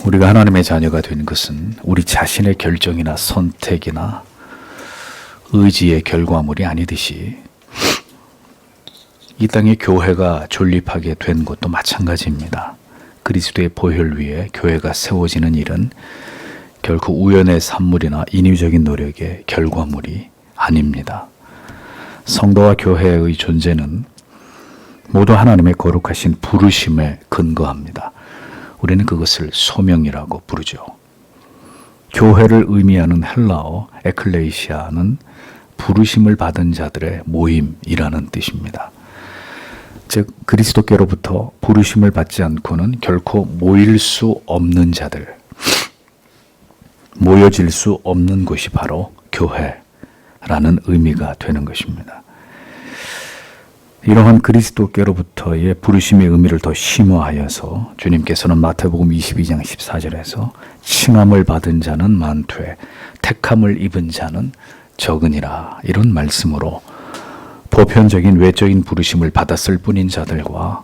우리가 하나님의 자녀가 된 것은 우리 자신의 결정이나 선택이나 의지의 결과물이 아니듯이 이 땅에 교회가 존립하게 된 것도 마찬가지입니다. 그리스도의 보혈 위에 교회가 세워지는 일은 결코 우연의 산물이나 인위적인 노력의 결과물이 아닙니다. 성도와 교회의 존재는 모두 하나님의 거룩하신 부르심에 근거합니다. 우리는 그것을 소명이라고 부르죠. 교회를 의미하는 헬라어 에클레이시아는 부르심을 받은 자들의 모임이라는 뜻입니다. 즉 그리스도께로부터 부르심을 받지 않고는 결코 모일 수 없는 자들, 모여질 수 없는 곳이 바로 교회라는 의미가 되는 것입니다. 이러한 그리스도께로부터의 부르심의 의미를 더 심화하여서 주님께서는 마태복음 22장 14절에서 칭함을 받은 자는 많되 택함을 입은 자는 적으니라, 이런 말씀으로 보편적인 외적인 부르심을 받았을 뿐인 자들과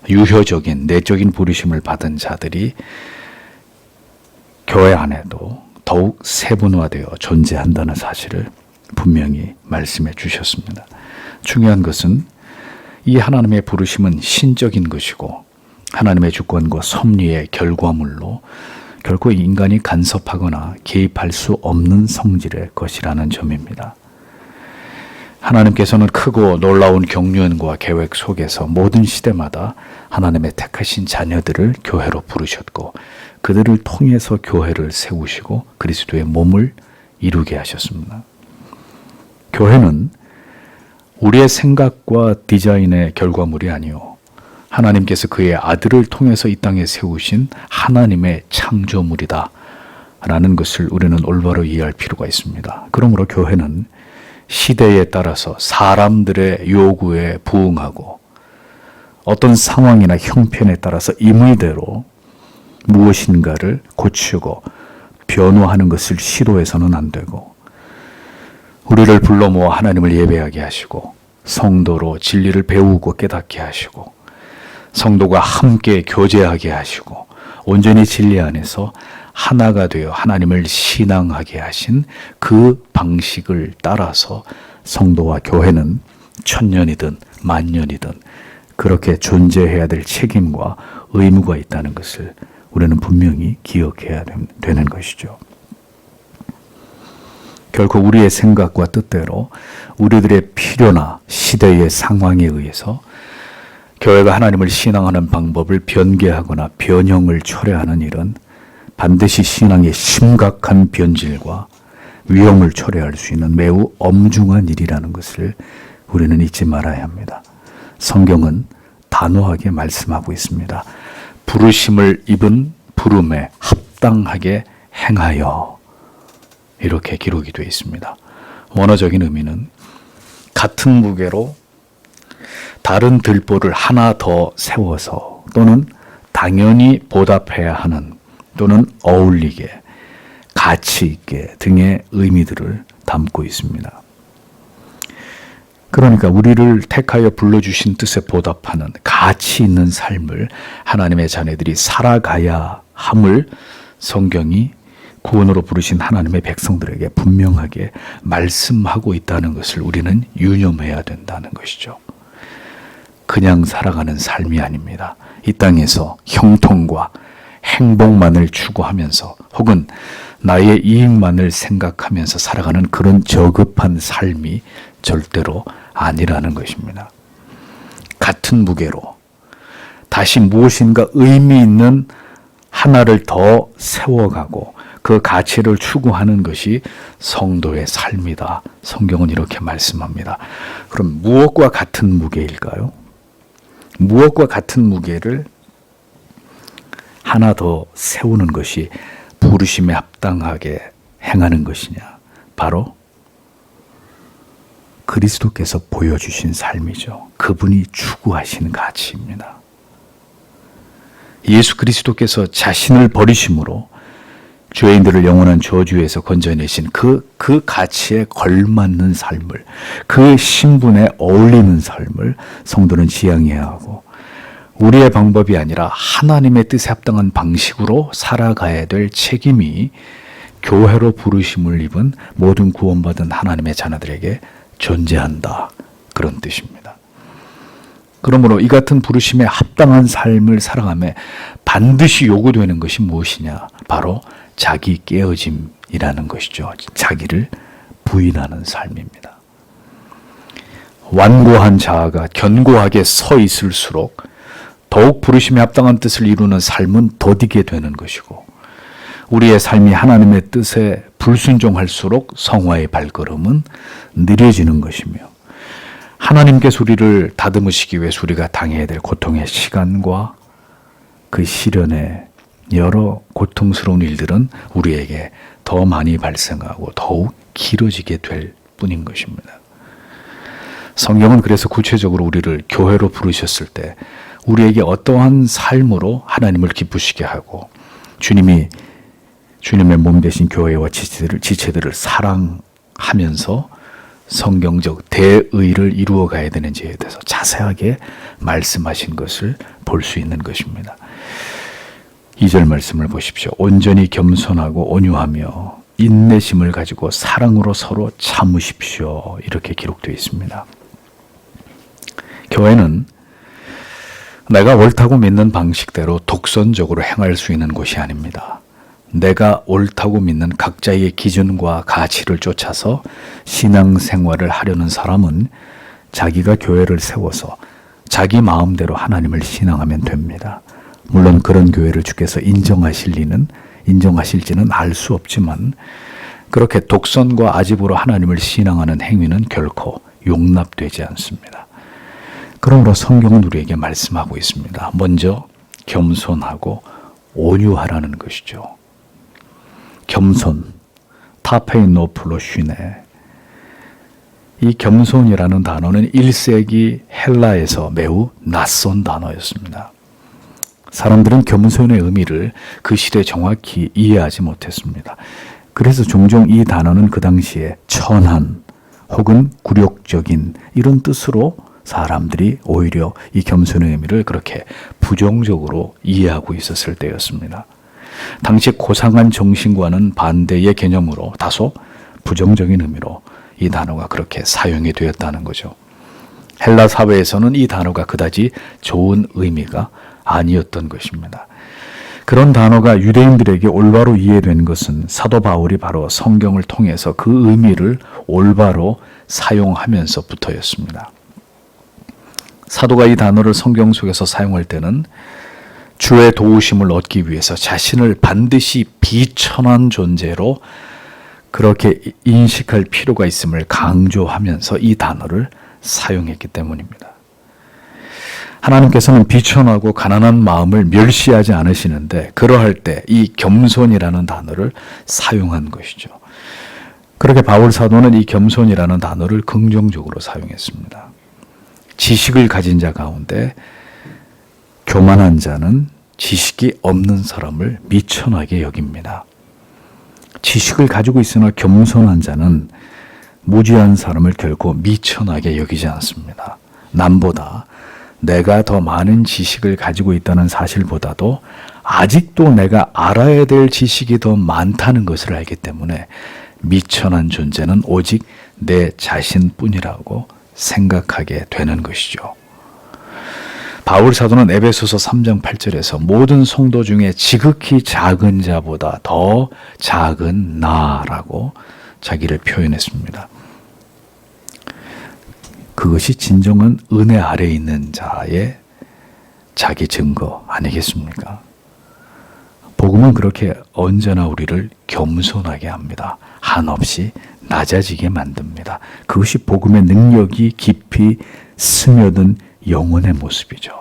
유효적인 내적인 부르심을 받은 자들이 교회 안에도 더욱 세분화되어 존재한다는 사실을 분명히 말씀해 주셨습니다. 중요한 것은 이 하나님의 부르심은 신적인 것이고 하나님의 주권과 섭리의 결과물로 결코 인간이 간섭하거나 개입할 수 없는 성질의 것이라는 점입니다. 하나님께서는 크고 놀라운 경륜과 계획 속에서 모든 시대마다 하나님의 택하신 자녀들을 교회로 부르셨고 그들을 통해서 교회를 세우시고 그리스도의 몸을 이루게 하셨습니다. 교회는 우리의 생각과 디자인의 결과물이 아니요 하나님께서 그의 아들을 통해서 이 땅에 세우신 하나님의 창조물이다 라는 것을 우리는 올바로 이해할 필요가 있습니다. 그러므로 교회는 시대에 따라서 사람들의 요구에 부응하고 어떤 상황이나 형편에 따라서 임의대로 무엇인가를 고치고 변화하는 것을 시도해서는 안 되고, 우리를 불러 모아 하나님을 예배하게 하시고 성도로 진리를 배우고 깨닫게 하시고 성도가 함께 교제하게 하시고 온전히 진리 안에서 하나가 되어 하나님을 신앙하게 하신 그 방식을 따라서 성도와 교회는 천년이든 만년이든 그렇게 존재해야 될 책임과 의무가 있다는 것을 우리는 분명히 기억해야 되는 것이죠. 결코 우리의 생각과 뜻대로 우리들의 필요나 시대의 상황에 의해서 교회가 하나님을 신앙하는 방법을 변개하거나 변형을 초래하는 일은 반드시 신앙의 심각한 변질과 위험을 초래할 수 있는 매우 엄중한 일이라는 것을 우리는 잊지 말아야 합니다. 성경은 단호하게 말씀하고 있습니다. 부르심을 입은 부름에 합당하게 행하여, 이렇게 기록이 되어 있습니다. 원어적인 의미는 같은 무게로 다른 들보를 하나 더 세워서 또는 당연히 보답해야 하는 또는 어울리게, 가치 있게 등의 의미들을 담고 있습니다. 그러니까 우리를 택하여 불러주신 뜻에 보답하는 가치 있는 삶을 하나님의 자녀들이 살아가야 함을 성경이 구원으로 부르신 하나님의 백성들에게 분명하게 말씀하고 있다는 것을 우리는 유념해야 된다는 것이죠. 그냥 살아가는 삶이 아닙니다. 이 땅에서 형통과 행복만을 추구하면서 혹은 나의 이익만을 생각하면서 살아가는 그런 저급한 삶이 절대로 아니라는 것입니다. 같은 무게로 다시 무엇인가 의미 있는 하나를 더 세워가고 그 가치를 추구하는 것이 성도의 삶이다. 성경은 이렇게 말씀합니다. 그럼 무엇과 같은 무게일까요? 무엇과 같은 무게를 하나 더 세우는 것이 부르심에 합당하게 행하는 것이냐? 바로 그리스도께서 보여주신 삶이죠. 그분이 추구하신 가치입니다. 예수 그리스도께서 자신을 버리심으로 죄인들을 영원한 저주에서 건져내신 그 가치에 걸맞는 삶을, 그 신분에 어울리는 삶을 성도는 지향해야 하고, 우리의 방법이 아니라 하나님의 뜻에 합당한 방식으로 살아가야 될 책임이 교회로 부르심을 입은 모든 구원받은 하나님의 자녀들에게 존재한다. 그런 뜻입니다. 그러므로 이 같은 부르심에 합당한 삶을 살아가며 반드시 요구되는 것이 무엇이냐? 바로 자기 깨어짐이라는 것이죠. 자기를 부인하는 삶입니다. 완고한 자아가 견고하게 서 있을수록 더욱 부르심에 합당한 뜻을 이루는 삶은 더디게 되는 것이고, 우리의 삶이 하나님의 뜻에 불순종할수록 성화의 발걸음은 느려지는 것이며, 하나님께서 우리를 다듬으시기 위해서 우리가 당해야 될 고통의 시간과 그 시련의 여러 고통스러운 일들은 우리에게 더 많이 발생하고 더욱 길어지게 될 뿐인 것입니다. 성경은 그래서 구체적으로 우리를 교회로 부르셨을 때 우리에게 어떠한 삶으로 하나님을 기쁘시게 하고 주님의 몸 대신 교회와 지체들을 사랑하면서 성경적 대의를 이루어 가야 되는지에 대해서 자세하게 말씀하신 것을 볼 수 있는 것입니다. 2절 말씀을 보십시오. 온전히 겸손하고 온유하며 인내심을 가지고 사랑으로 서로 참으십시오. 이렇게 기록되어 있습니다. 교회는 내가 옳다고 믿는 방식대로 독선적으로 행할 수 있는 곳이 아닙니다. 내가 옳다고 믿는 각자의 기준과 가치를 쫓아서 신앙생활을 하려는 사람은 자기가 교회를 세워서 자기 마음대로 하나님을 신앙하면 됩니다. 물론 그런 교회를 주께서 인정하실지는 알 수 없지만 그렇게 독선과 아집으로 하나님을 신앙하는 행위는 결코 용납되지 않습니다. 그러므로 성경은 우리에게 말씀하고 있습니다. 먼저 겸손하고 온유하라는 것이죠. 겸손, 타페이노플로쉬네. 이 겸손이라는 단어는 1세기 헬라에서 매우 낯선 단어였습니다. 사람들은 겸손의 의미를 그 시대에 정확히 이해하지 못했습니다. 그래서 종종 이 단어는 그 당시에 천한 혹은 굴욕적인 이런 뜻으로 사람들이 오히려 이 겸손의 의미를 그렇게 부정적으로 이해하고 있었을 때였습니다. 당시 고상한 정신과는 반대의 개념으로 다소 부정적인 의미로 이 단어가 그렇게 사용이 되었다는 거죠. 헬라 사회에서는 이 단어가 그다지 좋은 의미가 아니었던 것입니다. 그런 단어가 유대인들에게 올바로 이해된 것은 사도 바울이 바로 성경을 통해서 그 의미를 올바로 사용하면서부터였습니다. 사도가 이 단어를 성경 속에서 사용할 때는 주의 도우심을 얻기 위해서 자신을 반드시 비천한 존재로 그렇게 인식할 필요가 있음을 강조하면서 이 단어를 사용했기 때문입니다. 하나님께서는 비천하고 가난한 마음을 멸시하지 않으시는데 그러할 때 이 겸손이라는 단어를 사용한 것이죠. 그렇게 바울 사도는 이 겸손이라는 단어를 긍정적으로 사용했습니다. 지식을 가진 자 가운데 교만한 자는 지식이 없는 사람을 미천하게 여깁니다. 지식을 가지고 있으나 겸손한 자는 무지한 사람을 결코 미천하게 여기지 않습니다. 남보다 내가 더 많은 지식을 가지고 있다는 사실보다도 아직도 내가 알아야 될 지식이 더 많다는 것을 알기 때문에 미천한 존재는 오직 내 자신뿐이라고 생각하게 되는 것이죠. 바울 사도는 에베소서 3장 8절에서 모든 성도 중에 지극히 작은 자보다 더 작은 나라고 자기를 표현했습니다. 그것이 진정한 은혜 아래에 있는 자의 자기 증거 아니겠습니까? 복음은 그렇게 언제나 우리를 겸손하게 합니다. 한없이 낮아지게 만듭니다. 그것이 복음의 능력이 깊이 스며든 영혼의 모습이죠.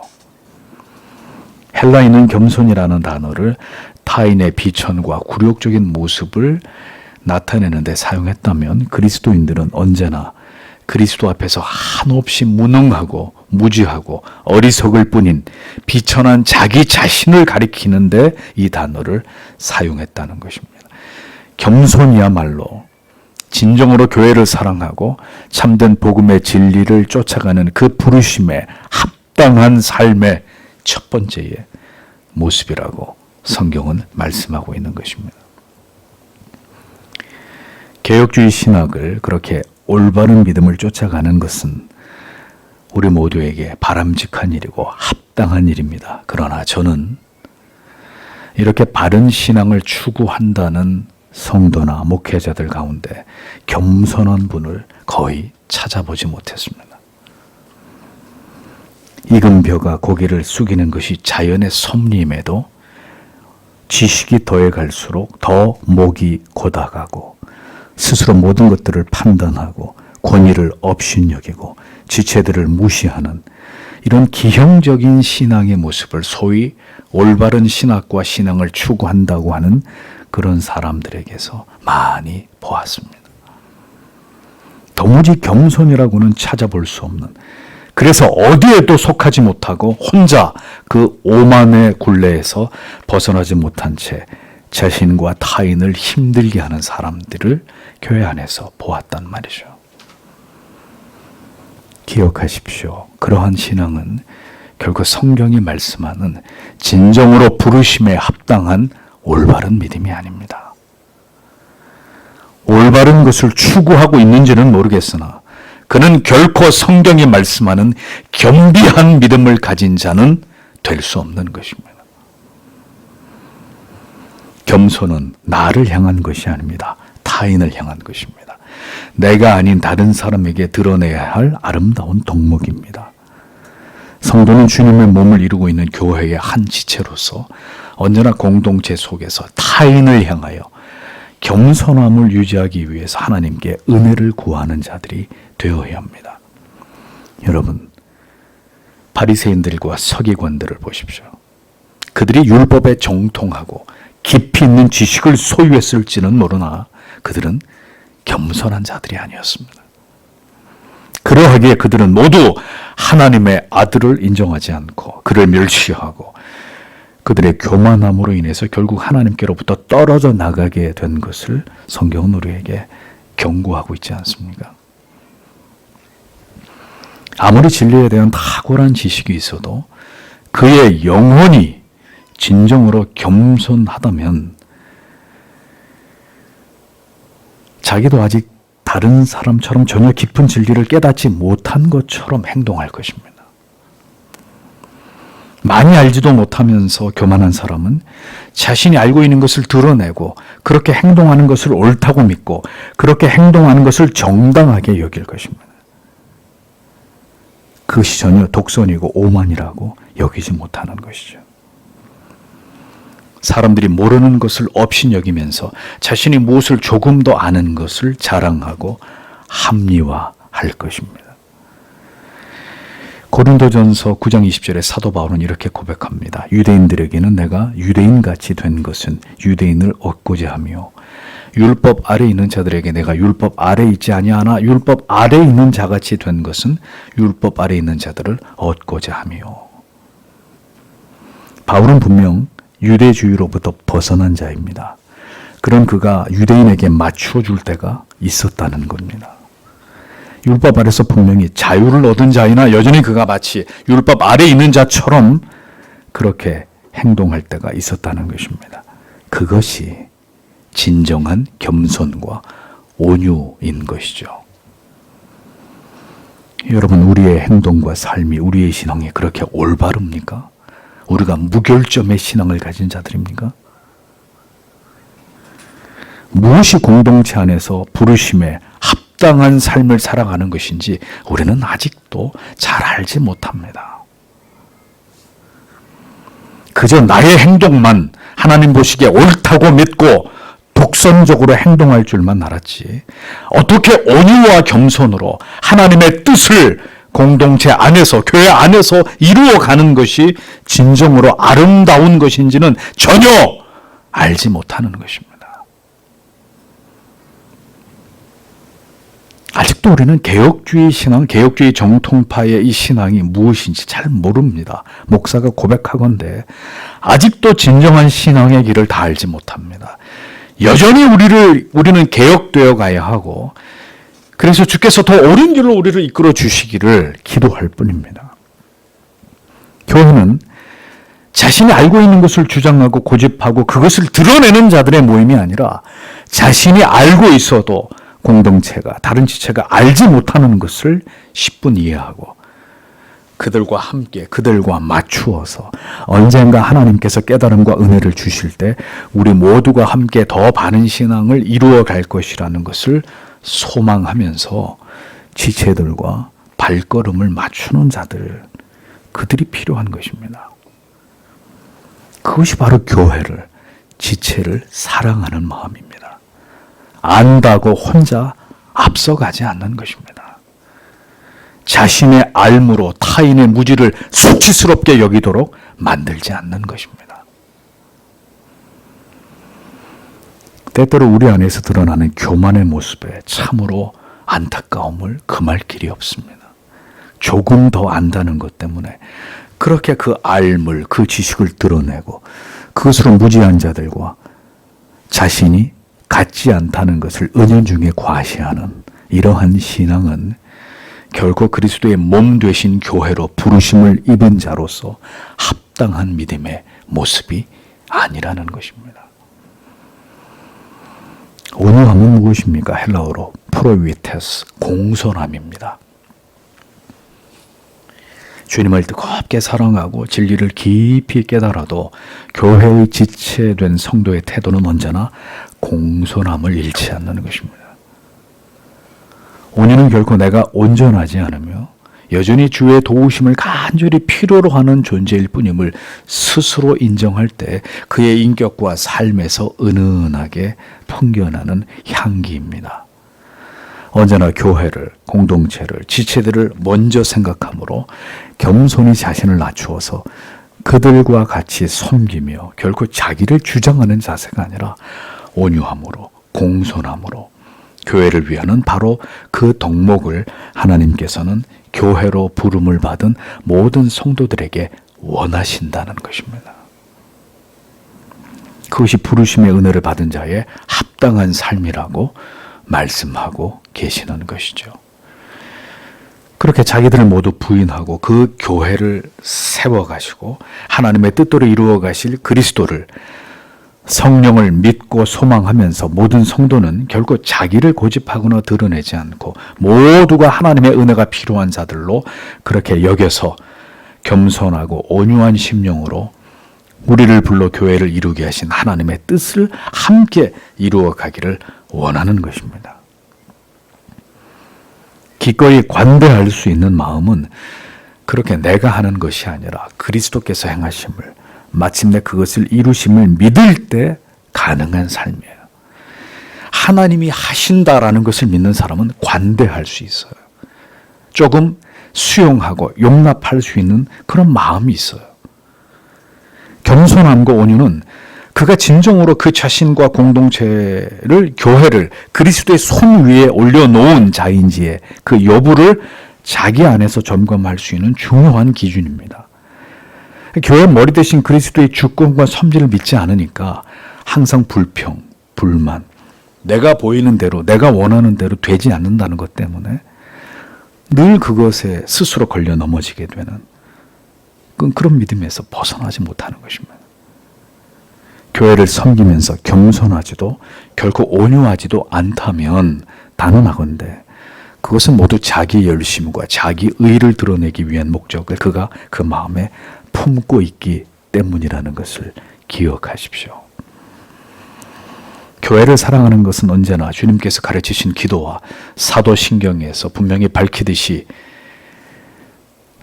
헬라인은 겸손이라는 단어를 타인의 비천과 굴욕적인 모습을 나타내는 데 사용했다면 그리스도인들은 언제나 그리스도 앞에서 한없이 무능하고 무지하고 어리석을 뿐인 비천한 자기 자신을 가리키는데 이 단어를 사용했다는 것입니다. 겸손이야말로 진정으로 교회를 사랑하고 참된 복음의 진리를 쫓아가는 그 부르심에 합당한 삶의 첫 번째의 모습이라고 성경은 말씀하고 있는 것입니다. 개혁주의 신학을 그렇게 올바른 믿음을 쫓아가는 것은 우리 모두에게 바람직한 일이고 합당한 일입니다. 그러나 저는 이렇게 바른 신앙을 추구한다는 성도나 목회자들 가운데 겸손한 분을 거의 찾아보지 못했습니다. 익은 벼가 고개를 숙이는 것이 자연의 섭리임에도 지식이 더해갈수록 더 목이 고다가고 스스로 모든 것들을 판단하고 권위를 업신여기고 지체들을 무시하는 이런 기형적인 신앙의 모습을 소위 올바른 신학과 신앙을 추구한다고 하는 그런 사람들에게서 많이 보았습니다. 도무지 겸손이라고는 찾아볼 수 없는, 그래서 어디에도 속하지 못하고 혼자 그 오만의 굴레에서 벗어나지 못한 채 자신과 타인을 힘들게 하는 사람들을 교회 안에서 보았단 말이죠. 기억하십시오. 그러한 신앙은 결국 성경이 말씀하는 진정으로 부르심에 합당한 올바른 믿음이 아닙니다. 올바른 것을 추구하고 있는지는 모르겠으나 그는 결코 성경이 말씀하는 겸비한 믿음을 가진 자는 될 수 없는 것입니다. 겸손은 나를 향한 것이 아닙니다. 타인을 향한 것입니다. 내가 아닌 다른 사람에게 드러내야 할 아름다운 덕목입니다. 성도는 주님의 몸을 이루고 있는 교회의 한 지체로서 언제나 공동체 속에서 타인을 향하여 겸손함을 유지하기 위해서 하나님께 은혜를 구하는 자들이 되어야 합니다. 여러분, 바리새인들과 서기관들을 보십시오. 그들이 율법에 정통하고 깊이 있는 지식을 소유했을지는 모르나 그들은 겸손한 자들이 아니었습니다. 그러하기에 그들은 모두 하나님의 아들을 인정하지 않고 그를 멸시하고 그들의 교만함으로 인해서 결국 하나님께로부터 떨어져 나가게 된 것을 성경은 우리에게 경고하고 있지 않습니까? 아무리 진리에 대한 탁월한 지식이 있어도 그의 영혼이 진정으로 겸손하다면 자기도 아직 다른 사람처럼 전혀 깊은 진리를 깨닫지 못한 것처럼 행동할 것입니다. 많이 알지도 못하면서 교만한 사람은 자신이 알고 있는 것을 드러내고 그렇게 행동하는 것을 옳다고 믿고 그렇게 행동하는 것을 정당하게 여길 것입니다. 그것이 전혀 독선이고 오만이라고 여기지 못하는 것이죠. 사람들이 모르는 것을 업신여기면서 자신이 무엇을 조금 더 아는 것을 자랑하고 합리화할 것입니다. 고린도전서 9장 20절에 사도 바울은 이렇게 고백합니다. 유대인들에게는 내가 유대인같이 된 것은 유대인을 얻고자 하며 율법 아래 있는 자들에게 내가 율법 아래 있지 아니하나 율법 아래 있는 자같이 된 것은 율법 아래 있는 자들을 얻고자 하며. 바울은 분명 유대주의로부터 벗어난 자입니다. 그런 그가 유대인에게 맞추어 줄 때가 있었다는 겁니다. 율법 아래서 분명히 자유를 얻은 자이나 여전히 그가 마치 율법 아래 있는 자처럼 그렇게 행동할 때가 있었다는 것입니다. 그것이 진정한 겸손과 온유인 것이죠. 여러분, 우리의 행동과 삶이 우리의 신앙이 그렇게 올바릅니까? 우리가 무결점의 신앙을 가진 자들입니까? 무엇이 공동체 안에서 부르심에 합당한 삶을 살아가는 것인지 우리는 아직도 잘 알지 못합니다. 그저 나의 행동만 하나님 보시기에 옳다고 믿고 독선적으로 행동할 줄만 알았지 어떻게 온유와 겸손으로 하나님의 뜻을 공동체 안에서, 교회 안에서 이루어가는 것이 진정으로 아름다운 것인지는 전혀 알지 못하는 것입니다. 아직도 우리는 개혁주의 신앙, 개혁주의 정통파의 이 신앙이 무엇인지 잘 모릅니다. 목사가 고백하건대 아직도 진정한 신앙의 길을 다 알지 못합니다. 여전히 우리는 개혁되어 가야 하고 그래서 주께서 더 옳은 길로 우리를 이끌어 주시기를 기도할 뿐입니다. 교회는 자신이 알고 있는 것을 주장하고 고집하고 그것을 드러내는 자들의 모임이 아니라 자신이 알고 있어도 공동체가, 다른 지체가 알지 못하는 것을 10분 이해하고 그들과 함께, 그들과 맞추어서 언젠가 하나님께서 깨달음과 은혜를 주실 때 우리 모두가 함께 더 바른 신앙을 이루어 갈 것이라는 것을 소망하면서 지체들과 발걸음을 맞추는 자들, 그들이 필요한 것입니다. 그것이 바로 교회를, 지체를 사랑하는 마음입니다. 안다고 혼자 앞서가지 않는 것입니다. 자신의 알무로 타인의 무지를 수치스럽게 여기도록 만들지 않는 것입니다. 때때로 우리 안에서 드러나는 교만의 모습에 참으로 안타까움을 금할 길이 없습니다. 조금 더 안다는 것 때문에 그렇게 그 알물, 그 지식을 드러내고 그것으로 무지한 자들과 자신이 같지 않다는 것을 은연중에 과시하는 이러한 신앙은 결코 그리스도의 몸 되신 교회로 부르심을 입은 자로서 합당한 믿음의 모습이 아니라는 것입니다. 온유함은 무엇입니까? 헬라어로 프로위테스, 공손함입니다. 주님을 뜨겁게 사랑하고 진리를 깊이 깨달아도 교회의 지체된 성도의 태도는 언제나 공손함을 잃지 않는 것입니다. 온유는 결코 내가 온전하지 않으며 여전히 주의 도우심을 간절히 필요로 하는 존재일 뿐임을 스스로 인정할 때 그의 인격과 삶에서 은은하게 풍겨나는 향기입니다. 언제나 교회를, 공동체를, 지체들을 먼저 생각하므로 겸손히 자신을 낮추어서 그들과 같이 섬기며 결코 자기를 주장하는 자세가 아니라 온유함으로, 공손함으로 교회를 위하는 바로 그 덕목을 하나님께서는 교회로 부름을 받은 모든 성도들에게 원하신다는 것입니다. 그것이 부르심의 은혜를 받은 자의 합당한 삶이라고 말씀하고 계시는 것이죠. 그렇게 자기들을 모두 부인하고 그 교회를 세워가시고 하나님의 뜻대로 이루어 가실 그리스도를, 성령을 믿고 소망하면서 모든 성도는 결코 자기를 고집하거나 드러내지 않고 모두가 하나님의 은혜가 필요한 자들로 그렇게 여겨서 겸손하고 온유한 심령으로 우리를 불러 교회를 이루게 하신 하나님의 뜻을 함께 이루어 가기를 원하는 것입니다. 기꺼이 관대할 수 있는 마음은 그렇게 내가 하는 것이 아니라 그리스도께서 행하심을, 마침내 그것을 이루심을 믿을 때 가능한 삶이에요. 하나님이 하신다라는 것을 믿는 사람은 관대할 수 있어요. 조금 수용하고 용납할 수 있는 그런 마음이 있어요. 겸손함과 온유는 그가 진정으로 그 자신과 공동체를, 교회를 그리스도의 손 위에 올려놓은 자인지의 그 여부를 자기 안에서 점검할 수 있는 중요한 기준입니다. 교회 머리 대신 그리스도의 주권과 섭리를 믿지 않으니까 항상 불평, 불만, 내가 보이는 대로, 내가 원하는 대로 되지 않는다는 것 때문에 늘 그것에 스스로 걸려 넘어지게 되는 그런 믿음에서 벗어나지 못하는 것입니다. 교회를 섬기면서 겸손하지도 결코 온유하지도 않다면 단언하건대 그것은 모두 자기 열심과 자기 의를 드러내기 위한 목적을 그가 그 마음에 품고 있기 때문이라는 것을 기억하십시오. 교회를 사랑하는 것은 언제나 주님께서 가르치신 기도와 사도신경에서 분명히 밝히듯이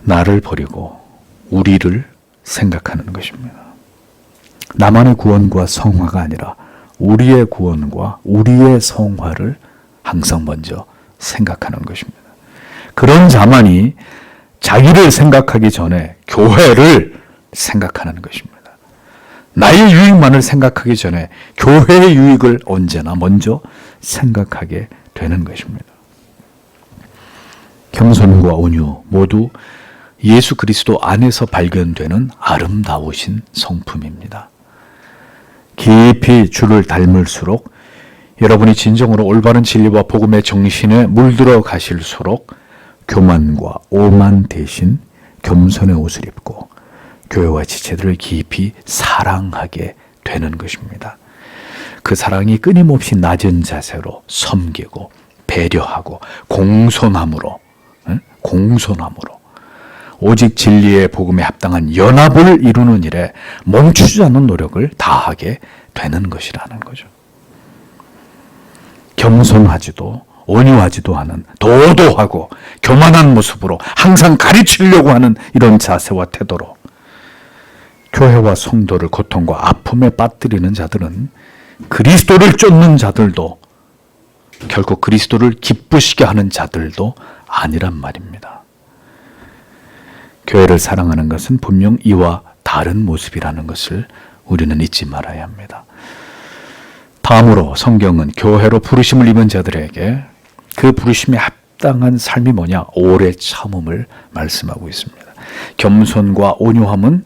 나를 버리고 우리를 생각하는 것입니다. 나만의 구원과 성화가 아니라 우리의 구원과 우리의 성화를 항상 먼저 생각하는 것입니다. 그런 자만이 자기를 생각하기 전에 교회를 생각하는 것입니다. 나의 유익만을 생각하기 전에 교회의 유익을 언제나 먼저 생각하게 되는 것입니다. 겸손과 온유 모두 예수 그리스도 안에서 발견되는 아름다우신 성품입니다. 깊이 주를 닮을수록 여러분이 진정으로 올바른 진리와 복음의 정신에 물들어 가실수록 교만과 오만 대신 겸손의 옷을 입고 교회와 지체들을 깊이 사랑하게 되는 것입니다. 그 사랑이 끊임없이 낮은 자세로 섬기고 배려하고 공손함으로 오직 진리의 복음에 합당한 연합을 이루는 일에 멈추지 않는 노력을 다하게 되는 것이라는 거죠. 겸손하지도 온유하지도 않은 도도하고 교만한 모습으로 항상 가르치려고 하는 이런 자세와 태도로 교회와 성도를 고통과 아픔에 빠뜨리는 자들은 그리스도를 쫓는 자들도 결코 그리스도를 기쁘시게 하는 자들도 아니란 말입니다. 교회를 사랑하는 것은 분명 이와 다른 모습이라는 것을 우리는 잊지 말아야 합니다. 다음으로 성경은 교회로 부르심을 입은 자들에게 그 부르심에 합당한 삶이 뭐냐? 오래 참음을 말씀하고 있습니다. 겸손과 온유함은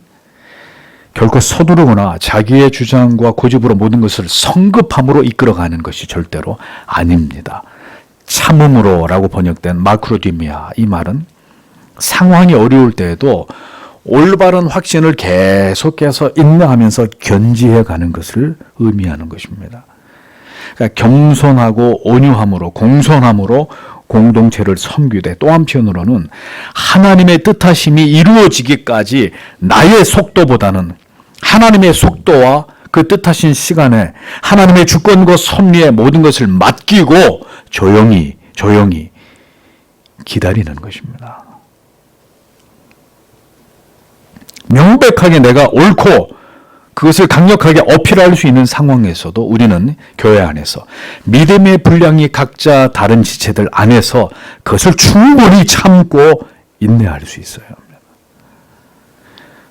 결코 서두르거나 자기의 주장과 고집으로 모든 것을 성급함으로 이끌어가는 것이 절대로 아닙니다. 참음으로라고 번역된 마크로디미아, 이 말은 상황이 어려울 때에도 올바른 확신을 계속해서 인내하면서 견지해가는 것을 의미하는 것입니다. 그러니까 겸손하고 온유함으로 공손함으로 공동체를 섬기되 또 한편으로는 하나님의 뜻하심이 이루어지기까지 나의 속도보다는 하나님의 속도와 그 뜻하신 시간에 하나님의 주권과 섭리에 모든 것을 맡기고 조용히 기다리는 것입니다. 명백하게 내가 옳고 그것을 강력하게 어필할 수 있는 상황에서도 우리는 교회 안에서 믿음의 분량이 각자 다른 지체들 안에서 그것을 충분히 참고 인내할 수 있어요.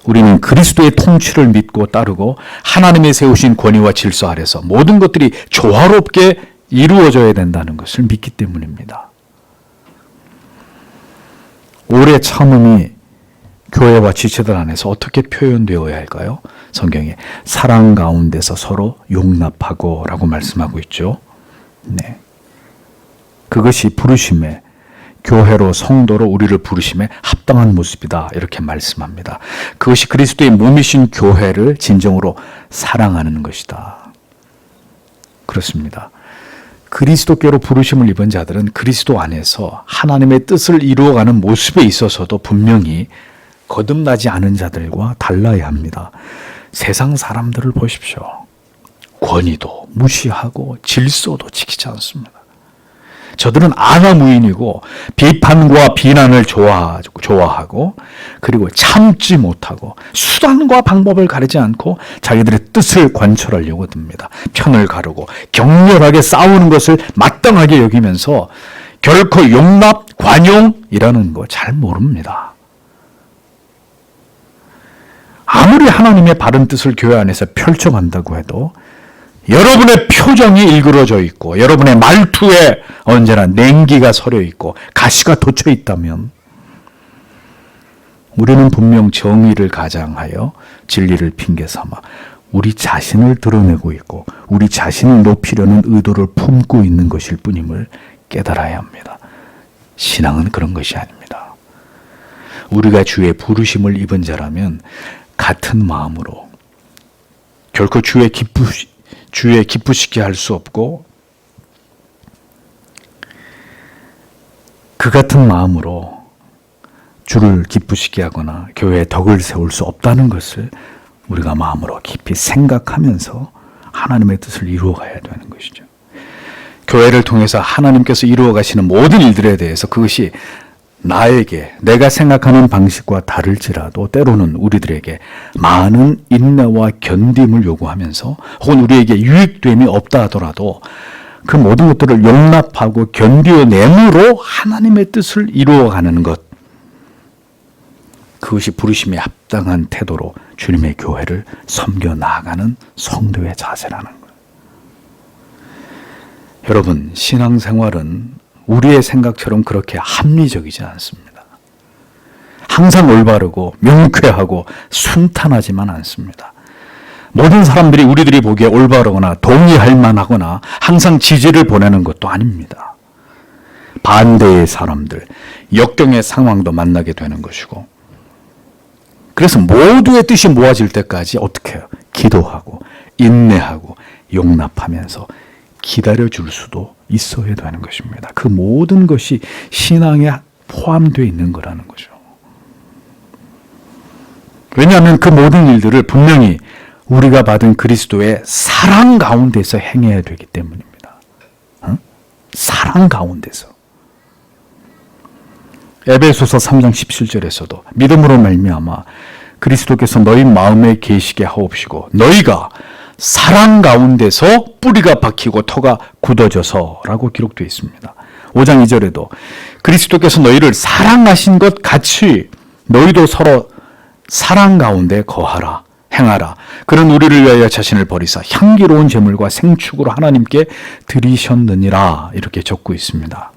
우리는 그리스도의 통치를 믿고 따르고 하나님의 세우신 권위와 질서 아래서 모든 것들이 조화롭게 이루어져야 된다는 것을 믿기 때문입니다. 오래 참음이 교회와 지체들 안에서 어떻게 표현되어야 할까요? 성경에 사랑 가운데서 서로 용납하고 라고 말씀하고 있죠. 네. 그것이 부르심에 교회로 성도로 우리를 부르심에 합당한 모습이다 이렇게 말씀합니다. 그것이 그리스도의 몸이신 교회를 진정으로 사랑하는 것이다. 그렇습니다. 그리스도께로 부르심을 입은 자들은 그리스도 안에서 하나님의 뜻을 이루어가는 모습에 있어서도 분명히 거듭나지 않은 자들과 달라야 합니다. 세상 사람들을 보십시오. 권위도 무시하고 질서도 지키지 않습니다. 저들은 아나무인이고 비판과 비난을 좋아하고 그리고 참지 못하고 수단과 방법을 가리지 않고 자기들의 뜻을 관철하려고 듭니다. 편을 가르고 격렬하게 싸우는 것을 마땅하게 여기면서 결코 용납, 관용이라는 거 잘 모릅니다. 아무리 하나님의 바른 뜻을 교회 안에서 펼쳐간다고 해도 여러분의 표정이 일그러져 있고 여러분의 말투에 언제나 냉기가 서려 있고 가시가 돋쳐 있다면 우리는 분명 정의를 가장하여 진리를 핑계 삼아 우리 자신을 드러내고 있고 우리 자신을 높이려는 의도를 품고 있는 것일 뿐임을 깨달아야 합니다. 신앙은 그런 것이 아닙니다. 우리가 주의 부르심을 입은 자라면 같은 마음으로 결코 주의 기쁘시게 할 수 없고 그 같은 마음으로 주를 기쁘시게 하거나 교회에 덕을 세울 수 없다는 것을 우리가 마음으로 깊이 생각하면서 하나님의 뜻을 이루어가야 되는 것이죠. 교회를 통해서 하나님께서 이루어가시는 모든 일들에 대해서 그것이 나에게 내가 생각하는 방식과 다를지라도 때로는 우리들에게 많은 인내와 견딤을 요구하면서 혹은 우리에게 유익됨이 없다 하더라도 그 모든 것들을 용납하고 견뎌내므로 하나님의 뜻을 이루어가는 것, 그것이 부르심에 합당한 태도로 주님의 교회를 섬겨 나아가는 성도의 자세라는 거예요. 여러분, 신앙생활은 우리의 생각처럼 그렇게 합리적이지 않습니다. 항상 올바르고 명쾌하고 순탄하지만 않습니다. 모든 사람들이 우리들이 보기에 올바르거나 동의할 만하거나 항상 지지를 보내는 것도 아닙니다. 반대의 사람들, 역경의 상황도 만나게 되는 것이고 그래서 모두의 뜻이 모아질 때까지 어떻게 해요? 기도하고 인내하고 용납하면서 기다려줄 수도 있어야 되는 것입니다. 그 모든 것이 신앙에 포함되어 있는 거라는 거죠. 왜냐하면 그 모든 일들을 분명히 우리가 받은 그리스도의 사랑 가운데서 행해야 되기 때문입니다. 사랑 가운데서. 에베소서 3장 17절에서도 믿음으로 말미암아 그리스도께서 너희 마음에 계시게 하옵시고 너희가 사랑 가운데서 뿌리가 박히고 터가 굳어져서라고 기록되어 있습니다. 5장 2절에도 그리스도께서 너희를 사랑하신 것 같이 너희도 서로 사랑 가운데 거하라 행하라. 그런 우리를 위하여 자신을 버리사 향기로운 제물과 생축으로 하나님께 드리셨느니라 이렇게 적고 있습니다.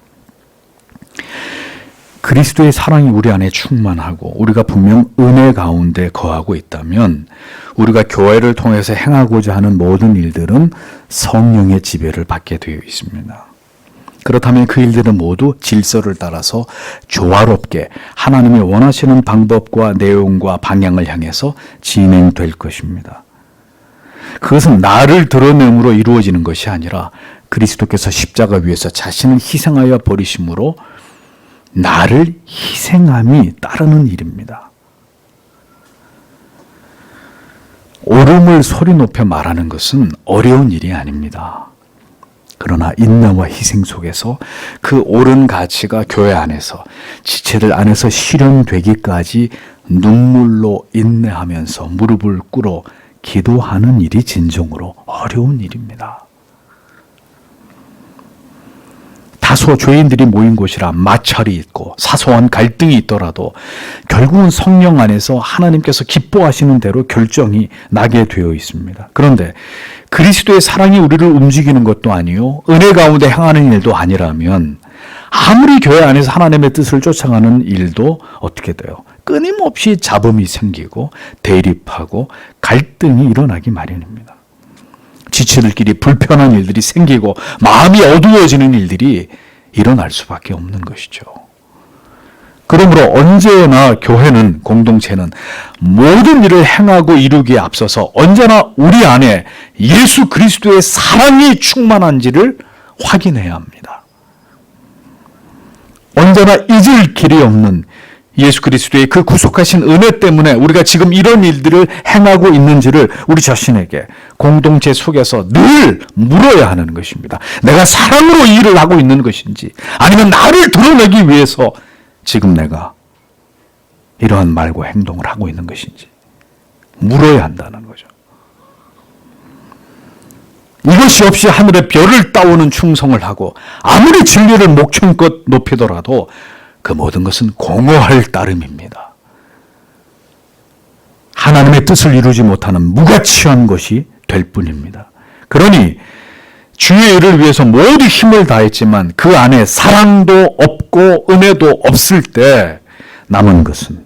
그리스도의 사랑이 우리 안에 충만하고 우리가 분명 은혜 가운데 거하고 있다면 우리가 교회를 통해서 행하고자 하는 모든 일들은 성령의 지배를 받게 되어 있습니다. 그렇다면 그 일들은 모두 질서를 따라서 조화롭게 하나님이 원하시는 방법과 내용과 방향을 향해서 진행될 것입니다. 그것은 나를 드러냄으로 이루어지는 것이 아니라 그리스도께서 십자가 위에서 자신을 희생하여 버리심으로 나를 희생함이 따르는 일입니다. 옳음을 소리 높여 말하는 것은 어려운 일이 아닙니다. 그러나 인내와 희생 속에서 그 옳은 가치가 교회 안에서 지체들 안에서 실현되기까지 눈물로 인내하면서 무릎을 꿇어 기도하는 일이 진정으로 어려운 일입니다. 다소 죄인들이 모인 곳이라 마찰이 있고 사소한 갈등이 있더라도 결국은 성령 안에서 하나님께서 기뻐하시는 대로 결정이 나게 되어 있습니다. 그런데 그리스도의 사랑이 우리를 움직이는 것도 아니요 은혜 가운데 행하는 일도 아니라면 아무리 교회 안에서 하나님의 뜻을 쫓아가는 일도 어떻게 돼요? 끊임없이 잡음이 생기고 대립하고 갈등이 일어나기 마련입니다. 지체들끼리 불편한 일들이 생기고 마음이 어두워지는 일들이 일어날 수밖에 없는 것이죠. 그러므로 언제나 교회는 공동체는 모든 일을 행하고 이루기에 앞서서 언제나 우리 안에 예수 그리스도의 사랑이 충만한지를 확인해야 합니다. 언제나 잊을 길이 없는 예수 그리스도의 그 구속하신 은혜 때문에 우리가 지금 이런 일들을 행하고 있는지를 우리 자신에게 공동체 속에서 늘 물어야 하는 것입니다. 내가 사랑으로 이 일을 하고 있는 것인지 아니면 나를 드러내기 위해서 지금 내가 이러한 말과 행동을 하고 있는 것인지 물어야 한다는 거죠. 이것이 없이 하늘의 별을 따오는 충성을 하고 아무리 진리를 목청껏 높이더라도 그 모든 것은 공허할 따름입니다. 하나님의 뜻을 이루지 못하는 무가치한 것이 될 뿐입니다. 그러니 주의 일을 위해서 모두 힘을 다했지만 그 안에 사랑도 없고 은혜도 없을 때 남은 것은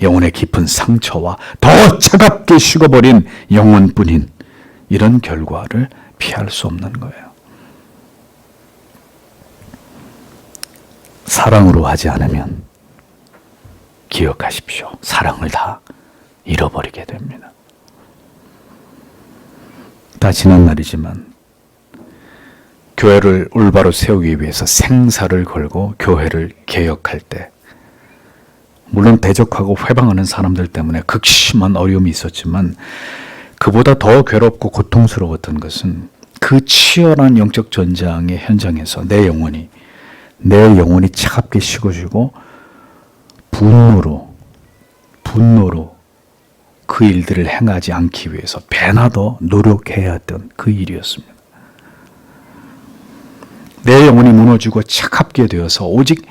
영혼의 깊은 상처와 더 차갑게 식어버린 영혼뿐인 이런 결과를 피할 수 없는 거예요. 사랑으로 하지 않으면 기억하십시오. 사랑을 다 잃어버리게 됩니다. 다 지난 날이지만 교회를 올바로 세우기 위해서 생사를 걸고 교회를 개혁할 때 물론 대적하고 회방하는 사람들 때문에 극심한 어려움이 있었지만 그보다 더 괴롭고 고통스러웠던 것은 그 치열한 영적 전장의 현장에서 내 영혼이 차갑게 식어지고 분노로 그 일들을 행하지 않기 위해서 배나 더 노력해야 했던 그 일이었습니다. 내 영혼이 무너지고 차갑게 되어서 오직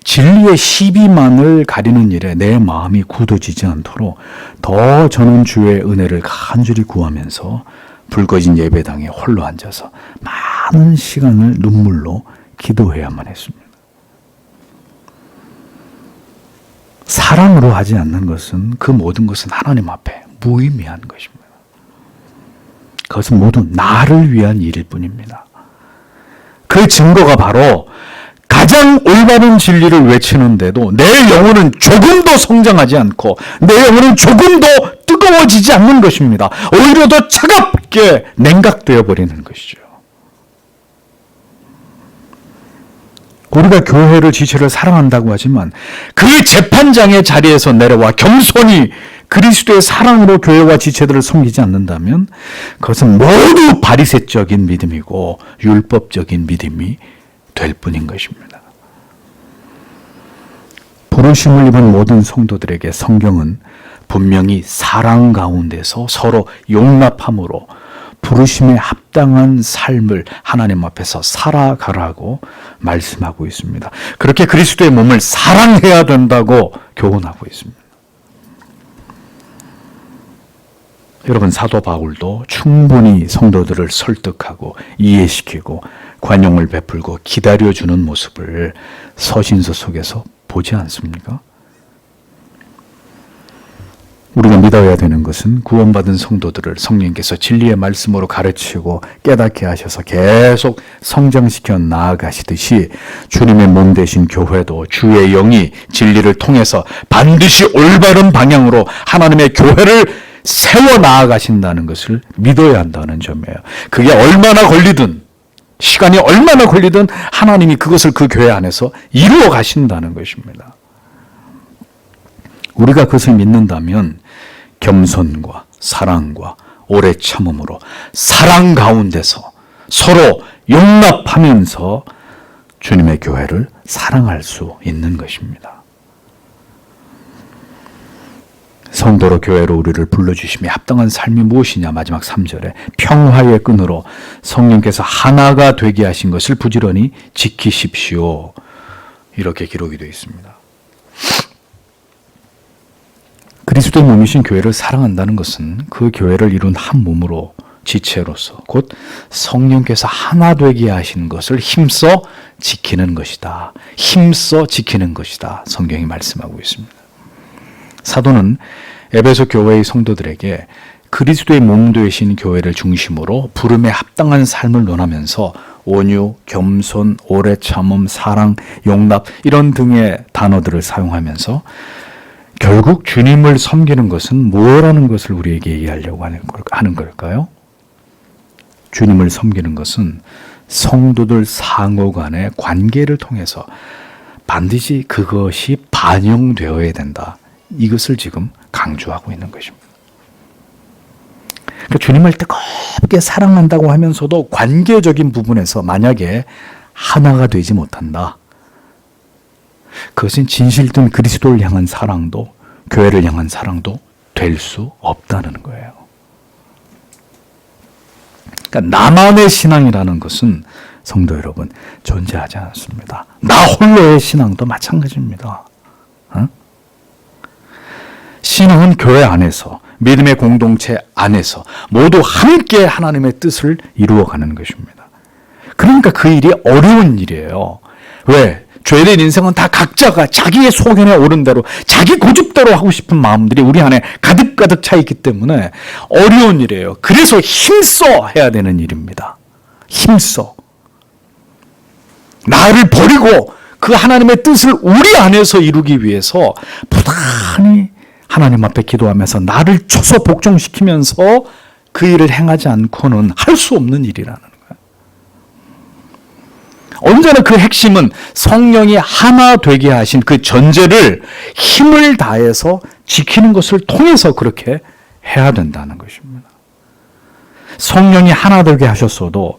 진리의 시비만을 가리는 일에 내 마음이 굳어지지 않도록 더 저는 주의 은혜를 간절히 구하면서 붉어진 예배당에 홀로 앉아서 많은 시간을 눈물로 기도해야만 했습니다. 사랑으로 하지 않는 것은 그 모든 것은 하나님 앞에 무의미한 것입니다. 그것은 모두 나를 위한 일일 뿐입니다. 그 증거가 바로 가장 올바른 진리를 외치는데도 내 영혼은 조금도 성장하지 않고 내 영혼은 조금도 뜨거워지지 않는 것입니다. 오히려 더 차갑게 냉각되어 버리는 것이죠. 우리가 교회를 지체를 사랑한다고 하지만 그 재판장의 자리에서 내려와 겸손히 그리스도의 사랑으로 교회와 지체들을 섬기지 않는다면 그것은 모두 바리새적인 믿음이고 율법적인 믿음이 될 뿐인 것입니다. 부르심을 입은 모든 성도들에게 성경은 분명히 사랑 가운데서 서로 용납함으로 부르심에 합당한 삶을 하나님 앞에서 살아가라고 말씀하고 있습니다. 그렇게 그리스도의 몸을 사랑해야 된다고 교훈하고 있습니다. 여러분, 사도 바울도 충분히 성도들을 설득하고 이해시키고 관용을 베풀고 기다려주는 모습을 서신서 속에서 보지 않습니까? 우리가 믿어야 되는 것은 구원받은 성도들을 성령께서 진리의 말씀으로 가르치고 깨닫게 하셔서 계속 성장시켜 나아가시듯이 주님의 몸 되신 교회도 주의 영이 진리를 통해서 반드시 올바른 방향으로 하나님의 교회를 세워 나아가신다는 것을 믿어야 한다는 점이에요. 그게 얼마나 걸리든 시간이 얼마나 걸리든 하나님이 그것을 그 교회 안에서 이루어 가신다는 것입니다. 우리가 그것을 믿는다면 겸손과 사랑과 오래 참음으로 사랑 가운데서 서로 용납하면서 주님의 교회를 사랑할 수 있는 것입니다. 성도로 교회로 우리를 불러주심에 합당한 삶이 무엇이냐? 마지막 3절에 평화의 끈으로 성령께서 하나가 되게 하신 것을 부지런히 지키십시오. 이렇게 기록이 되어 있습니다. 그리스도의 몸이신 교회를 사랑한다는 것은 그 교회를 이룬 한 몸으로 지체로서 곧 성령께서 하나 되게 하신 것을 힘써 지키는 것이다. 힘써 지키는 것이다. 성경이 말씀하고 있습니다. 사도는 에베소 교회의 성도들에게 그리스도의 몸 되신 교회를 중심으로 부름에 합당한 삶을 논하면서 온유, 겸손, 오래 참음, 사랑, 용납 이런 등의 단어들을 사용하면서 결국 주님을 섬기는 것은 뭐라는 것을 우리에게 얘기하려고 하는 걸까요? 주님을 섬기는 것은 성도들 상호 간의 관계를 통해서 반드시 그것이 반영되어야 된다. 이것을 지금 강조하고 있는 것입니다. 그러니까 주님을 뜨겁게 사랑한다고 하면서도 관계적인 부분에서 만약에 하나가 되지 못한다. 그것은 진실된 그리스도를 향한 사랑도 교회를 향한 사랑도 될 수 없다는 거예요. 그러니까 나만의 신앙이라는 것은 성도 여러분 존재하지 않습니다. 나 홀로의 신앙도 마찬가지입니다. 신앙은 교회 안에서 믿음의 공동체 안에서 모두 함께 하나님의 뜻을 이루어가는 것입니다. 그러니까 그 일이 어려운 일이에요. 왜? 죄된 인생은 다 각자가 자기의 소견에 오른 대로 자기 고집대로 하고 싶은 마음들이 우리 안에 가득가득 차 있기 때문에 어려운 일이에요. 그래서 힘써 해야 되는 일입니다. 힘써. 나를 버리고 그 하나님의 뜻을 우리 안에서 이루기 위해서 부단히 하나님 앞에 기도하면서 나를 쳐서 복종시키면서 그 일을 행하지 않고는 할 수 없는 일이라는 거예요. 언제나 그 핵심은 성령이 하나 되게 하신 그 전제를 힘을 다해서 지키는 것을 통해서 그렇게 해야 된다는 것입니다. 성령이 하나 되게 하셨어도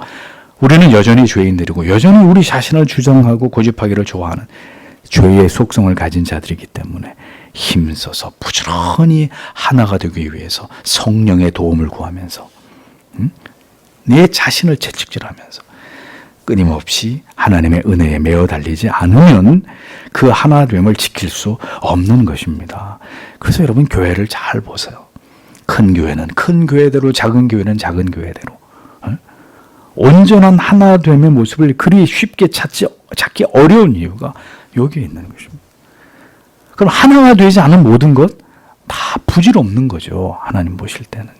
우리는 여전히 죄인들이고 여전히 우리 자신을 주장하고 고집하기를 좋아하는 죄의 속성을 가진 자들이기 때문에 힘써서 부지런히 하나가 되기 위해서 성령의 도움을 구하면서 내 자신을 채찍질하면서 끊임없이 하나님의 은혜에 매어 달리지 않으면 그 하나됨을 지킬 수 없는 것입니다. 그래서 여러분 교회를 잘 보세요. 큰 교회는 큰 교회대로 작은 교회는 작은 교회대로 온전한 하나됨의 모습을 그리 쉽게 찾기 어려운 이유가 여기에 있는 것입니다. 그럼 하나가 되지 않은 모든 것 다 부질없는 거죠. 하나님 보실 때는요.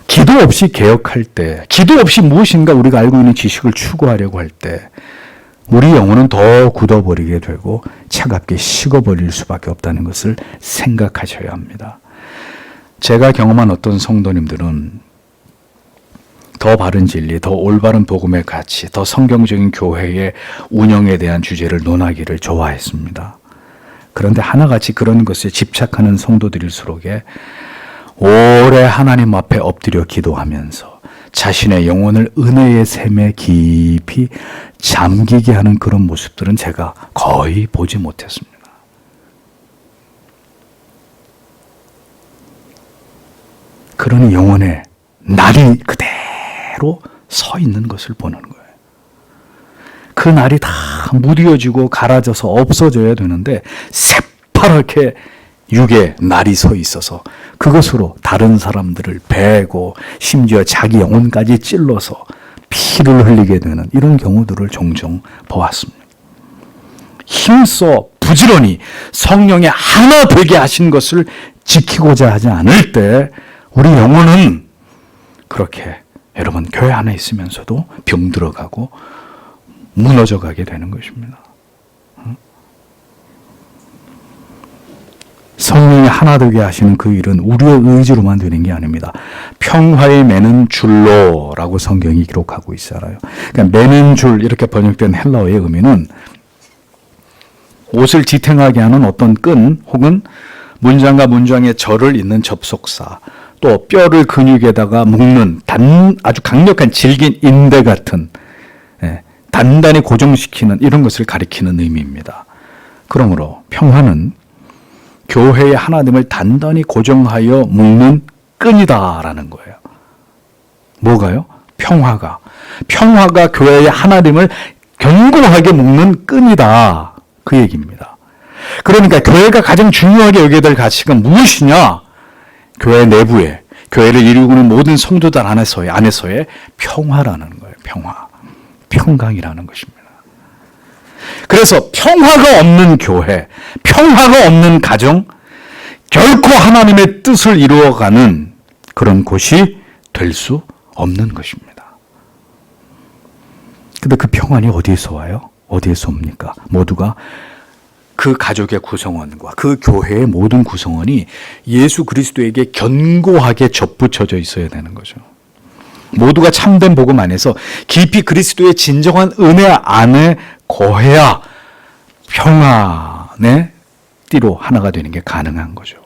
기도 없이 개혁할 때, 기도 없이 무엇인가 우리가 알고 있는 지식을 추구하려고 할 때 우리 영혼은 더 굳어버리게 되고 차갑게 식어버릴 수밖에 없다는 것을 생각하셔야 합니다. 제가 경험한 어떤 성도님들은 더 바른 진리, 더 올바른 복음의 가치, 더 성경적인 교회의 운영에 대한 주제를 논하기를 좋아했습니다. 그런데 하나같이 그런 것에 집착하는 성도들일수록에 오래 하나님 앞에 엎드려 기도하면서 자신의 영혼을 은혜의 샘에 깊이 잠기게 하는 그런 모습들은 제가 거의 보지 못했습니다. 그러니 영혼의 날이 그대로 서 있는 것을 보는 거예요. 그 날이 다 무뎌지고 갈아져서 없어져야 되는데 새파랗게 육의 날이 서 있어서 그것으로 다른 사람들을 베고 심지어 자기 영혼까지 찔러서 피를 흘리게 되는 이런 경우들을 종종 보았습니다. 힘써 부지런히 성령의 하나 되게 하신 것을 지키고자 하지 않을 때 우리 영혼은 그렇게 여러분 교회 안에 있으면서도 병들어가고 무너져가게 되는 것입니다. 성령이 하나 되게 하시는 그 일은 우리의 의지로만 되는 게 아닙니다. 평화에 매는 줄로라고 성경이 기록하고 있어요. 그러니까 매는 줄 이렇게 번역된 헬라어의 의미는 옷을 지탱하게 하는 어떤 끈 혹은 문장과 문장의 절을 잇는 접속사, 또 뼈를 근육에다가 묶는 아주 강력한 질긴 인대 같은 단단히 고정시키는 이런 것을 가리키는 의미입니다. 그러므로 평화는 교회의 하나됨을 단단히 고정하여 묶는 끈이다라는 거예요. 뭐가요? 평화가 교회의 하나됨을 견고하게 묶는 끈이다. 그 얘기입니다. 그러니까 교회가 가장 중요하게 여겨야 될 가치가 무엇이냐? 교회 내부에, 교회를 이루고는 모든 성도들 안에서의 평화라는 거예요. 평강이라는 것입니다. 그래서 평화가 없는 교회, 평화가 없는 가정, 결코 하나님의 뜻을 이루어가는 그런 곳이 될 수 없는 것입니다. 근데 그 평안이 어디에서 와요? 어디에서 옵니까? 모두가 그 가족의 구성원과 그 교회의 모든 구성원이 예수 그리스도에게 견고하게 접붙여져 있어야 되는 거죠. 모두가 참된 복음 안에서 깊이 그리스도의 진정한 은혜 안에 거해야 평안의 띠로 하나가 되는 게 가능한 거죠.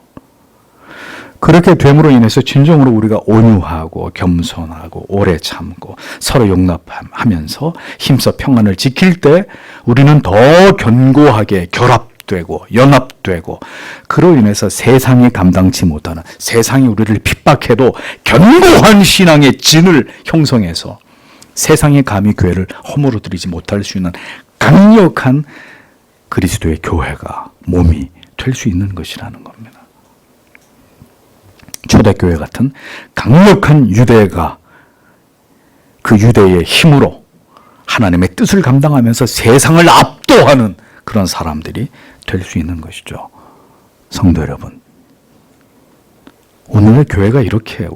그렇게 됨으로 인해서 진정으로 우리가 온유하고 겸손하고 오래 참고 서로 용납하면서 힘써 평안을 지킬 때 우리는 더 견고하게 결합되고 연합되고 그로 인해서 세상이 감당치 못하는, 세상이 우리를 핍박해도 견고한 신앙의 진을 형성해서 세상이 감히 교회를 허물어뜨리지 못할 수 있는 강력한 그리스도의 교회가, 몸이 될 수 있는 것이라는 겁니다. 초대교회 같은 강력한 유대가 그 유대의 힘으로 하나님의 뜻을 감당하면서 세상을 압도하는 그런 사람들이 될 수 있는 것이죠. 성도 여러분, 오늘날 교회가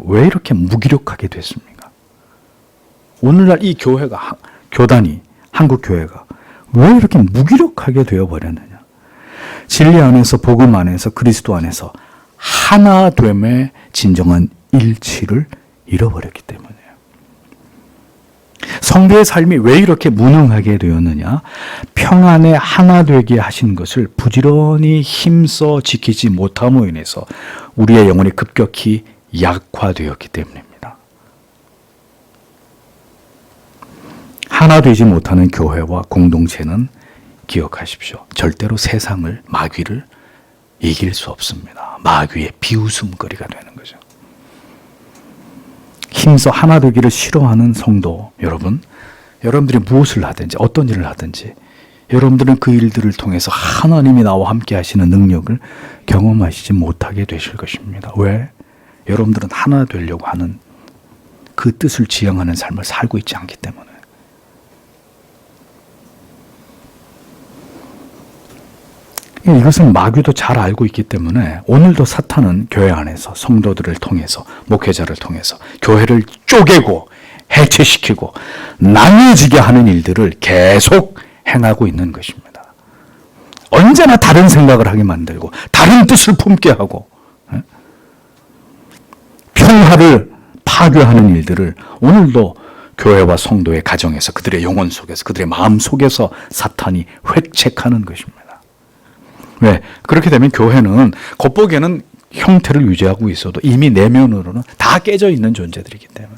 왜 이렇게 무기력하게 됐습니까? 오늘날 이 교회가, 교단이, 한국 교회가 왜 이렇게 무기력하게 되어버렸느냐? 진리 안에서, 복음 안에서, 그리스도 안에서 하나됨의 진정한 일치를 잃어버렸기 때문이에요. 성도의 삶이 왜 이렇게 무능하게 되었느냐? 평안에 하나 되게 하신 것을 부지런히 힘써 지키지 못함으로 인해서 우리의 영혼이 급격히 약화되었기 때문입니다. 하나 되지 못하는 교회와 공동체는 기억하십시오. 절대로 세상을, 마귀를 이길 수 없습니다. 마귀의 비웃음거리가 되는 거죠. 힘써 하나 되기를 싫어하는 성도 여러분, 여러분들이 무엇을 하든지 어떤 일을 하든지 여러분들은 그 일들을 통해서 하나님이 나와 함께 하시는 능력을 경험하시지 못하게 되실 것입니다. 왜? 여러분들은 하나 되려고 하는 그 뜻을 지향하는 삶을 살고 있지 않기 때문에. 이것은 마귀도 잘 알고 있기 때문에 오늘도 사탄은 교회 안에서 성도들을 통해서, 목회자를 통해서 교회를 쪼개고 해체시키고 나뉘어지게 하는 일들을 계속 행하고 있는 것입니다. 언제나 다른 생각을 하게 만들고 다른 뜻을 품게 하고 평화를 파괴하는 일들을 오늘도 교회와 성도의 가정에서, 그들의 영혼 속에서, 그들의 마음 속에서 사탄이 획책하는 것입니다. 왜? 그렇게 되면 교회는 겉보기에는 형태를 유지하고 있어도 이미 내면으로는 다 깨져 있는 존재들이기 때문에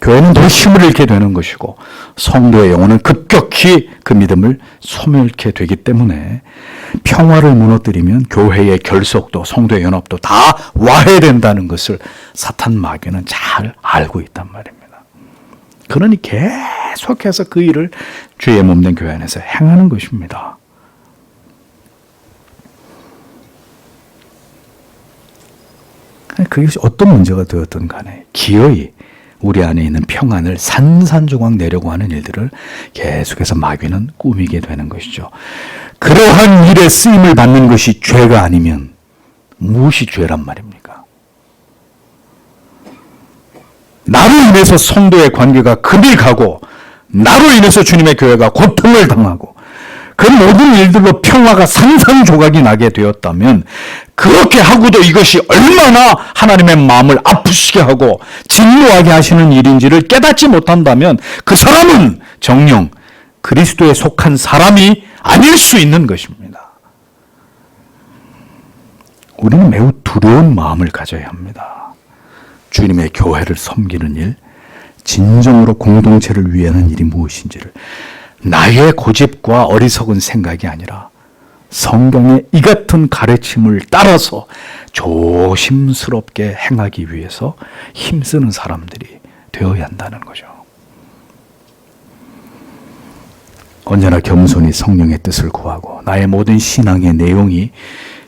교회는 더 힘을 잃게 되는 것이고 성도의 영혼은 급격히 그 믿음을 소멸케 되기 때문에 평화를 무너뜨리면 교회의 결속도 성도의 연합도 다 와해된다는 것을 사탄 마귀는 잘 알고 있단 말입니다. 그러니 계속해서 그 일을 주의 몸된 교회 안에서 행하는 것입니다. 그것이 어떤 문제가 되었든 간에 기어이 우리 안에 있는 평안을 산산조각 내려고 하는 일들을 계속해서 마귀는 꾸미게 되는 것이죠. 그러한 일에 쓰임을 받는 것이 죄가 아니면 무엇이 죄란 말입니까? 나로 인해서 성도의 관계가 금이 가고 나로 인해서 주님의 교회가 고통을 당하고 그 모든 일들로 평화가 산산조각이 나게 되었다면 그렇게 하고도 이것이 얼마나 하나님의 마음을 아프시게 하고 진노하게 하시는 일인지를 깨닫지 못한다면 그 사람은 정녕 그리스도에 속한 사람이 아닐 수 있는 것입니다. 우리는 매우 두려운 마음을 가져야 합니다. 주님의 교회를 섬기는 일, 진정으로 공동체를 위하는 일이 무엇인지를 나의 고집과 어리석은 생각이 아니라 성경의 이 같은 가르침을 따라서 조심스럽게 행하기 위해서 힘쓰는 사람들이 되어야 한다는 거죠. 언제나 겸손히 성령의 뜻을 구하고 나의 모든 신앙의 내용이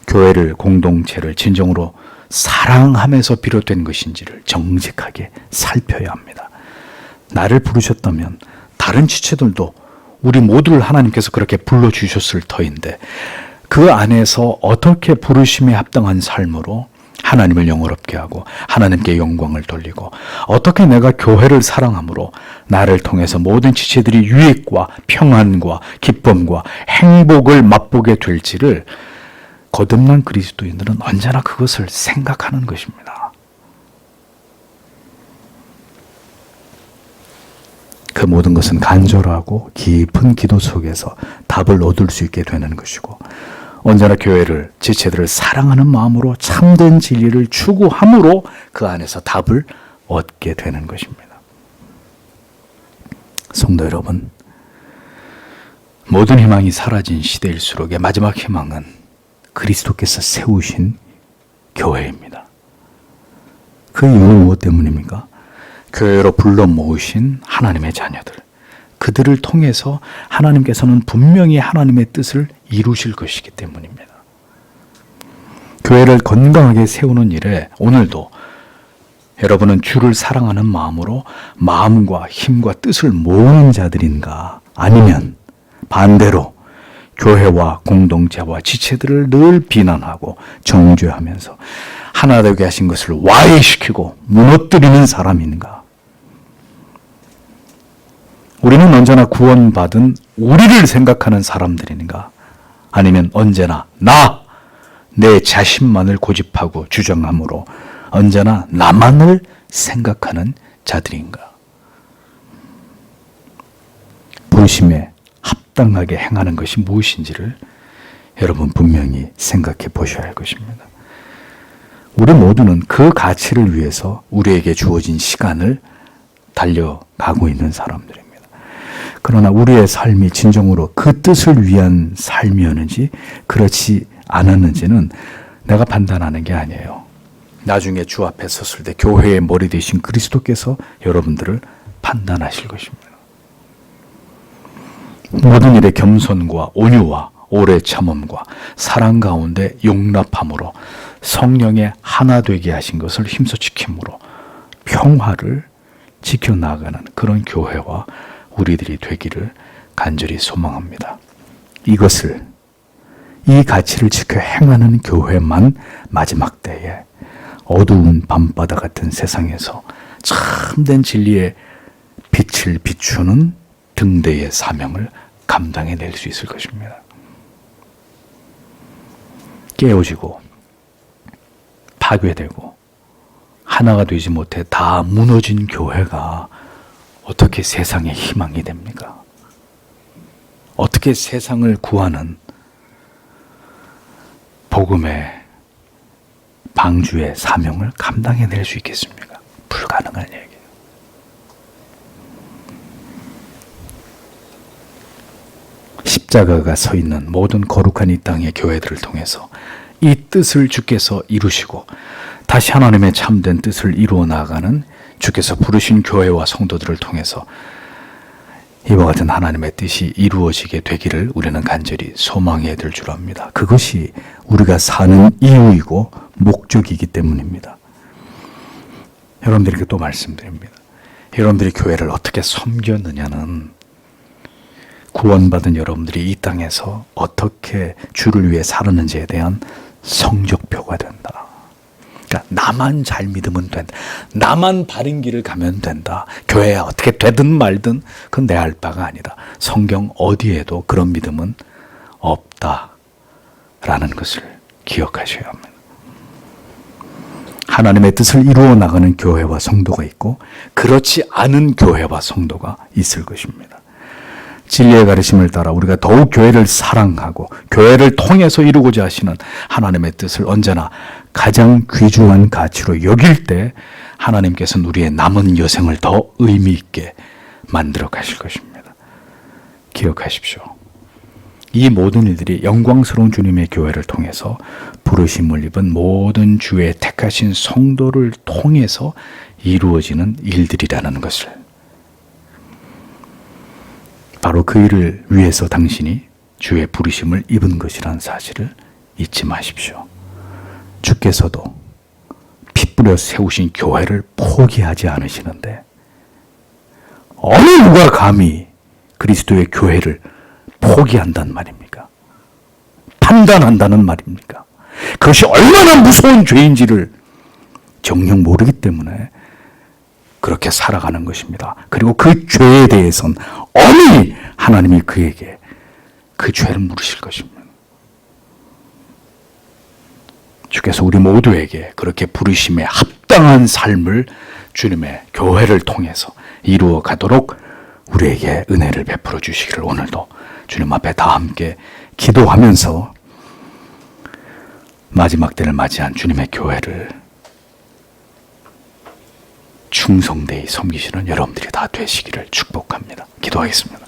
교회를, 공동체를 진정으로 사랑함에서 비롯된 것인지를 정직하게 살펴야 합니다. 나를 부르셨다면 다른 지체들도 우리 모두를 하나님께서 그렇게 불러주셨을 터인데 그 안에서 어떻게 부르심에 합당한 삶으로 하나님을 영화롭게 하고 하나님께 영광을 돌리고 어떻게 내가 교회를 사랑함으로 나를 통해서 모든 지체들이 유익과 평안과 기쁨과 행복을 맛보게 될지를 거듭난 그리스도인들은 언제나 그것을 생각하는 것입니다. 그 모든 것은 간절하고 깊은 기도 속에서 답을 얻을 수 있게 되는 것이고 언제나 교회를, 지체들을 사랑하는 마음으로 참된 진리를 추구함으로 그 안에서 답을 얻게 되는 것입니다. 성도 여러분, 모든 희망이 사라진 시대일수록의 마지막 희망은 그리스도께서 세우신 교회입니다. 그 이유는 무엇 때문입니까? 교회로 불러 모으신 하나님의 자녀들, 그들을 통해서 하나님께서는 분명히 하나님의 뜻을 이루실 것이기 때문입니다. 교회를 건강하게 세우는 일에 오늘도 여러분은 주를 사랑하는 마음으로 마음과 힘과 뜻을 모으는 자들인가? 아니면 반대로 교회와 공동체와 지체들을 늘 비난하고 정죄하면서 하나 되게 하신 것을 와해시키고 무너뜨리는 사람인가? 우리는 언제나 구원받은 우리를 생각하는 사람들인가? 아니면 언제나 내 자신만을 고집하고 주장함으로 언제나 나만을 생각하는 자들인가? 부르심에 합당하게 행하는 것이 무엇인지를 여러분 분명히 생각해 보셔야 할 것입니다. 우리 모두는 그 가치를 위해서 우리에게 주어진 시간을 달려가고 있는 사람들입니다. 그러나 우리의 삶이 진정으로 그 뜻을 위한 삶이었는지 그렇지 않았는지는 내가 판단하는 게 아니에요. 나중에 주 앞에 섰을 때 교회의 머리 되신 그리스도께서 여러분들을 판단하실 것입니다. 모든 일에 겸손과 온유와 오래 참음과 사랑 가운데 용납함으로 성령의 하나 되게 하신 것을 힘써 지킴으로 평화를 지켜나가는 그런 교회와 우리들이 되기를 간절히 소망합니다. 이것을 이 가치를 지켜 행하는 교회만 마지막 때에 어두운 밤바다 같은 세상에서 참된 진리의 빛을 비추는 등대의 사명을 감당해낼 수 있을 것입니다. 깨어지고 파괴되고 하나가 되지 못해 다 무너진 교회가 어떻게 세상의 희망이 됩니까? 어떻게 세상을 구하는 복음의 방주의 사명을 감당해낼 수 있겠습니까? 불가능한 얘기예요. 십자가가 서 있는 모든 거룩한 이 땅의 교회들을 통해서 이 뜻을 주께서 이루시고 다시 하나님의 참된 뜻을 이루어 나가는 주께서 부르신 교회와 성도들을 통해서 이와 같은 하나님의 뜻이 이루어지게 되기를 우리는 간절히 소망해야 될 줄 압니다. 그것이 우리가 사는 이유이고 목적이기 때문입니다. 여러분들에게 또 말씀드립니다. 여러분들이 교회를 어떻게 섬겼느냐는 구원받은 여러분들이 이 땅에서 어떻게 주를 위해 살았는지에 대한 성적표가 된다. 그러니까 나만 잘 믿으면 된다. 나만 바른 길을 가면 된다. 교회에 어떻게 되든 말든 그건 내 알 바가 아니다. 성경 어디에도 그런 믿음은 없다라는 것을 기억하셔야 합니다. 하나님의 뜻을 이루어 나가는 교회와 성도가 있고 그렇지 않은 교회와 성도가 있을 것입니다. 진리의 가르침을 따라 우리가 더욱 교회를 사랑하고 교회를 통해서 이루고자 하시는 하나님의 뜻을 언제나 가장 귀중한 가치로 여길 때 하나님께서는 우리의 남은 여생을 더 의미 있게 만들어 가실 것입니다. 기억하십시오. 이 모든 일들이 영광스러운 주님의 교회를 통해서 부르심을 입은 모든 주의 택하신 성도를 통해서 이루어지는 일들이라는 것을, 바로 그 일을 위해서 당신이 주의 부르심을 입은 것이라는 사실을 잊지 마십시오. 주께서도 피 뿌려 세우신 교회를 포기하지 않으시는데 어느 누가 감히 그리스도의 교회를 포기한단 말입니까? 판단한다는 말입니까? 그것이 얼마나 무서운 죄인지를 정녕 모르기 때문에 그렇게 살아가는 것입니다. 그리고 그 죄에 대해서는 엄히 하나님이 그에게 그 죄를 물으실 것입니다. 주께서 우리 모두에게 그렇게 부르심에 합당한 삶을 주님의 교회를 통해서 이루어 가도록 우리에게 은혜를 베풀어 주시기를 오늘도 주님 앞에 다 함께 기도하면서 마지막 때를 맞이한 주님의 교회를 충성되이 섬기시는 여러분들이 다 되시기를 축복합니다. 기도하겠습니다.